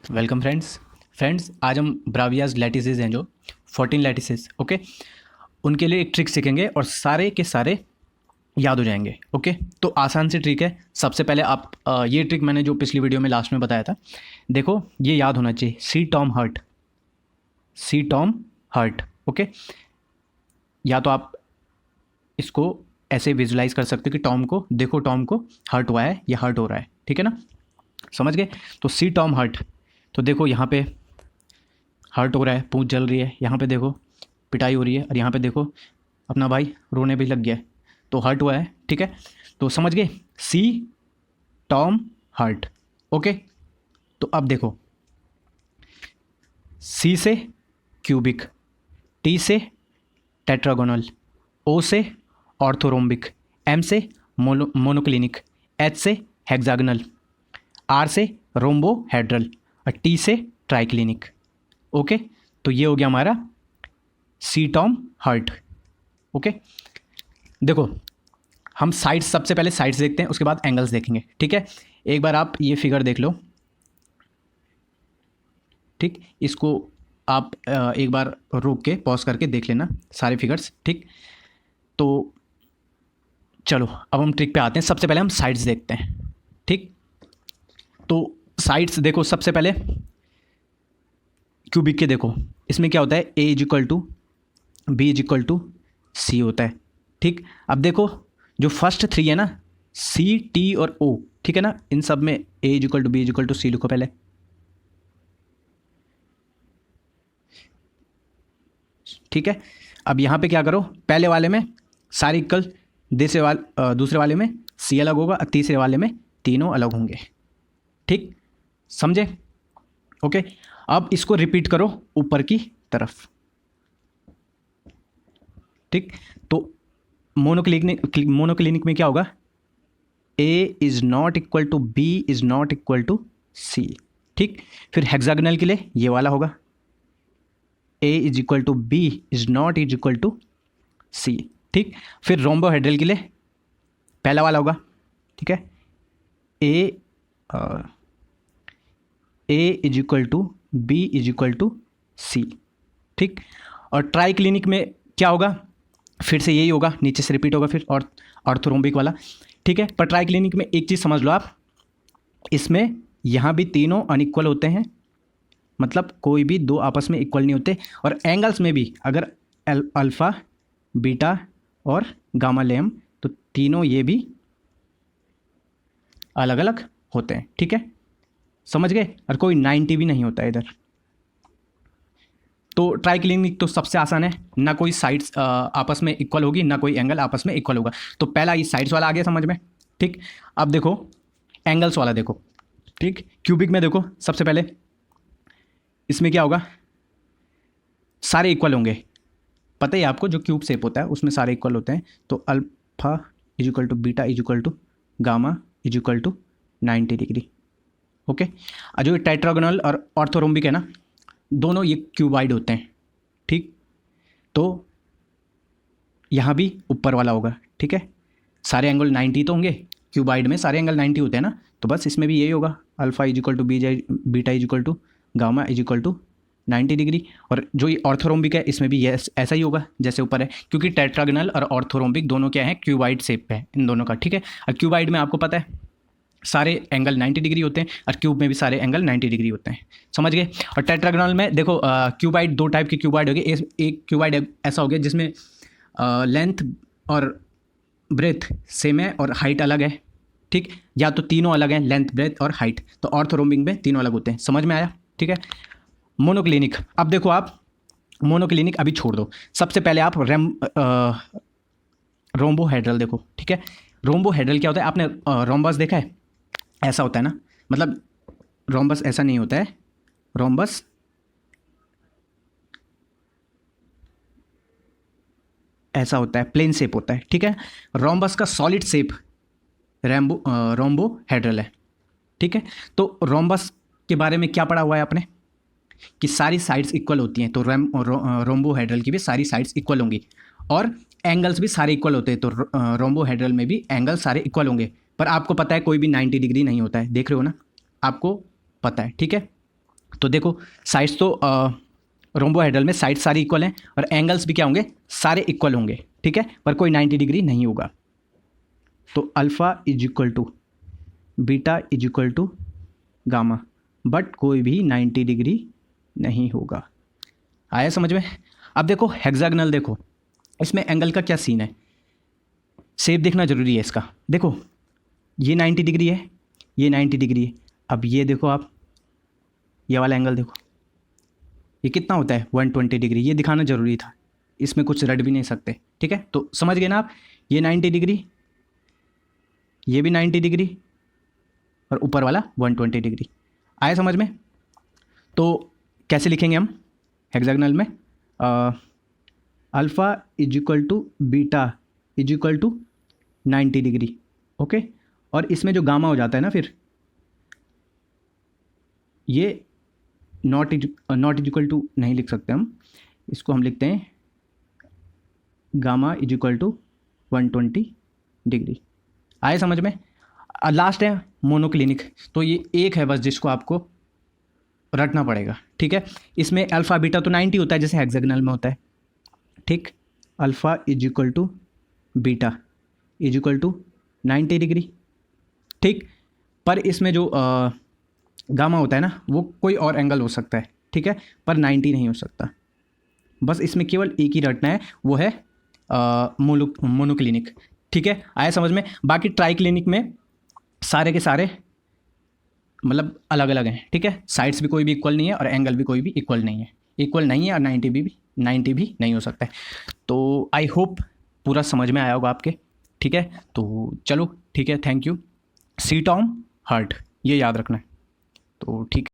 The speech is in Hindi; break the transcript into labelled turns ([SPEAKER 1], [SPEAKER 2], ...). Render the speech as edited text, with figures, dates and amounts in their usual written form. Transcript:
[SPEAKER 1] वेलकम फ्रेंड्स आज हम ब्रावियाज लैटिसेस हैं जो 14 लैटिसेस ओके, उनके लिए एक ट्रिक सीखेंगे और सारे के सारे याद हो जाएंगे। ओके, तो आसान सी ट्रिक है। सबसे पहले आप ये ट्रिक मैंने जो पिछली वीडियो में लास्ट में बताया था, देखो ये याद होना चाहिए। सी टॉम हर्ट। ओके, या तो आप इसको ऐसे विजुलाइज कर सकते हो कि टॉम को देखो, टॉम को हर्ट हुआ है या हर्ट हो रहा है, ठीक है ना, समझ गए। तो सी टॉम हर्ट, तो देखो यहाँ पे हर्ट हो रहा है, पूंछ जल रही है, यहाँ पे देखो पिटाई हो रही है, और यहाँ पे देखो अपना भाई रोने भी लग गया है, तो हर्ट हुआ है, ठीक है। तो समझ गए, सी टॉम हर्ट। ओके, तो अब देखो, सी से क्यूबिक, टी से टेट्रागोनल, ओ से ऑर्थोरोम्बिक, एम से मोनोक्लिनिक, एच से हेक्सागोनल, आर से रोम्बोहेड्रल और टी से ट्राइक्लिनिक। ओके, तो ये हो गया हमारा सी टॉम हर्ट। ओके, देखो हम साइड्स, सबसे पहले साइड्स देखते हैं, उसके बाद एंगल्स देखेंगे, ठीक है। एक बार आप ये फिगर देख लो, ठीक, इसको आप एक बार रोक के पॉज करके देख लेना सारे फिगर्स, ठीक। तो चलो अब हम ट्रिक पे आते हैं। सबसे पहले हम साइड्स देखते हैं, ठीक। तो साइड्स देखो, सबसे पहले क्यूबिक के देखो, इसमें क्या होता है, A is equal to B is equal to C होता है, ठीक। अब देखो जो फर्स्ट थ्री है ना, सी टी और ओ, ठीक है ना, इन सब में A is equal to B is equal to C लिखो पहले, ठीक है। अब यहाँ पे क्या करो, पहले वाले में सारे इक्वल, दूसरे वाले में सी अलग होगा, और तीसरे वाले में तीनों अलग होंगे, ठीक, समझे। ओके, अब इसको रिपीट करो ऊपर की तरफ, ठीक। तो मोनोक्लिनिक में क्या होगा, A is not equal to B is not equal to C, ठीक। फिर हेक्सागोनल के लिए ये वाला होगा, A is equal to B is not is equal to C, ठीक। फिर रोम्बोहेड्रल के लिए पहला वाला होगा, ठीक है, A is equal to B is equal to C, ठीक। और ट्राइक्लिनिक में क्या होगा, फिर से यही होगा, नीचे से रिपीट होगा फिर, और ऑर्थोरोम्बिक वाला, ठीक है। पर ट्राइक्लिनिक में एक चीज़ समझ लो आप, इसमें यहाँ भी तीनों अनइक्वल होते हैं, मतलब कोई भी दो आपस में इक्वल नहीं होते। और एंगल्स में भी अगर अल्फ़ा, बीटा और गामा ले हम, तो तीनों ये भी अलग अलग होते हैं, ठीक है, समझ गए। और कोई 90 भी नहीं होता है इधर। तो ट्राइक्लिनिक तो सबसे आसान है, ना कोई साइड्स आपस में इक्वल होगी, ना कोई एंगल आपस में इक्वल होगा। तो पहला ये साइड्स वाला आ गया समझ में, ठीक। अब देखो एंगल्स वाला देखो, ठीक। क्यूबिक में देखो, सबसे पहले इसमें क्या होगा, सारे इक्वल होंगे, पता ही आपको, जो क्यूब शेप होता है उसमें सारे इक्वल होते हैं। तो alpha is equal to beta is equal to gamma is equal to 90 degree. Okay, और जो टेट्रागोनल और ऑर्थोरोम्बिक है ना, दोनों ये क्यूबाइड होते हैं, ठीक। तो यहाँ भी ऊपर वाला होगा, ठीक है, सारे एंगल 90 तो होंगे, क्यूबाइड में सारे एंगल 90 होते हैं ना, तो बस इसमें भी यही होगा, alpha is equal to beta is equal to gamma is equal to 90 degree. और जो ये ऑर्थोरोम्बिक है, इसमें भी ये ऐसा ही होगा जैसे ऊपर है, क्योंकि टेट्रागोनल और ऑर्थोरोम्बिक दोनों क्या है, क्यूबाइड शेप पे है इन दोनों का, ठीक है। और क्यूबाइड में आपको पता है सारे एंगल 90 डिग्री होते हैं, और क्यूब में भी सारे एंगल 90 डिग्री होते हैं, समझ गए। और टेट्रागोनल में देखो क्यूबाइड, दो टाइप के क्यूबाइड हो गए। एक क्यूबाइड ऐसा हो गया जिसमें लेंथ और ब्रेथ सेम है और हाइट अलग है, ठीक, या तो तीनों अलग हैं, लेंथ ब्रेथ और हाइट। तो ऑर्थोरोम्बिक में तीनों अलग होते हैं, समझ में आया, ठीक है। मोनोक्लिनिक, अब देखो आप मोनोक्लिनिक अभी छोड़ दो, सबसे पहले आप रोम्बोहेड्रल देखो, ठीक है। रोम्बोहेड्रल क्या होता है, आपने रोम्बस देखा है, ऐसा होता है ना, मतलब रोम्बस ऐसा नहीं होता है, रोम्बस ऐसा होता है, प्लेन शेप होता है, ठीक है। रोम्बस का सॉलिड शेप रोम्बोहेड्रल है, ठीक है। तो रोम्बस के बारे में क्या पढ़ा हुआ है आपने, कि सारी साइड्स इक्वल होती हैं, तो रोम्बोहेड्रल की भी सारी साइड्स इक्वल होंगी, और एंगल्स भी सारे इक्वल होते हैं, तो रोम्बोहेड्रल में भी एंगल सारे इक्वल होंगे। पर आपको पता है कोई भी 90 डिग्री नहीं होता है, देख रहे हो ना, आपको पता है, ठीक है। तो देखो साइड्स तो रोम्बोहेड्रल में साइड सारी इक्वल हैं और एंगल्स भी क्या होंगे, सारे इक्वल होंगे, ठीक है, पर कोई 90 डिग्री नहीं होगा। तो alpha is equal to beta is equal to gamma, but कोई भी 90 डिग्री नहीं होगा। आया समझ में? अब देखो हेक्सागोनल, देखो इसमें एंगल का क्या सीन है, शेप देखना जरूरी है इसका। देखो ये 90 डिग्री है, ये 90 डिग्री है। अब ये देखो आप, ये वाला एंगल देखो, ये कितना होता है 120 डिग्री, ये दिखाना जरूरी था, इसमें कुछ रट भी नहीं सकते, ठीक है। तो समझ गए ना आप, ये 90 डिग्री, ये भी 90 डिग्री और ऊपर वाला 120 डिग्री। आया समझ में? तो कैसे लिखेंगे हम हेक्सागोनल में, alpha is equal to beta is equal to 90 degree, okay. और इसमें जो गामा हो जाता है ना, फिर ये नॉट इज इक्वल टू नहीं लिख सकते हम, इसको हम लिखते हैं gamma is equal to 120 degree. आए समझ में? लास्ट है मोनोक्लिनिक, तो ये एक है बस जिसको आपको रटना पड़ेगा, ठीक है। इसमें अल्फ़ा बीटा तो 90 होता है जैसे हेक्सागोनल में होता है, ठीक। Alpha is equal to beta is equal to 90 degree, ठीक। पर इसमें जो गामा होता है ना, वो कोई और एंगल हो सकता है, ठीक है, पर 90 नहीं हो सकता। बस इसमें केवल एक ही रटना है, वो है मोनोक्लिनिक, ठीक है। आया समझ में? बाकी ट्राइक्लिनिक में सारे के सारे मतलब अलग अलग हैं, ठीक है। साइड्स भी कोई भी इक्वल नहीं है और एंगल भी कोई भी इक्वल नहीं है, इक्वल नहीं है और 90 भी नहीं हो सकता है। तो आई होप पूरा समझ में आया होगा आपके, ठीक है। तो चलो ठीक है, thank you. See Tom hurt, ये याद रखना है, तो ठीक है।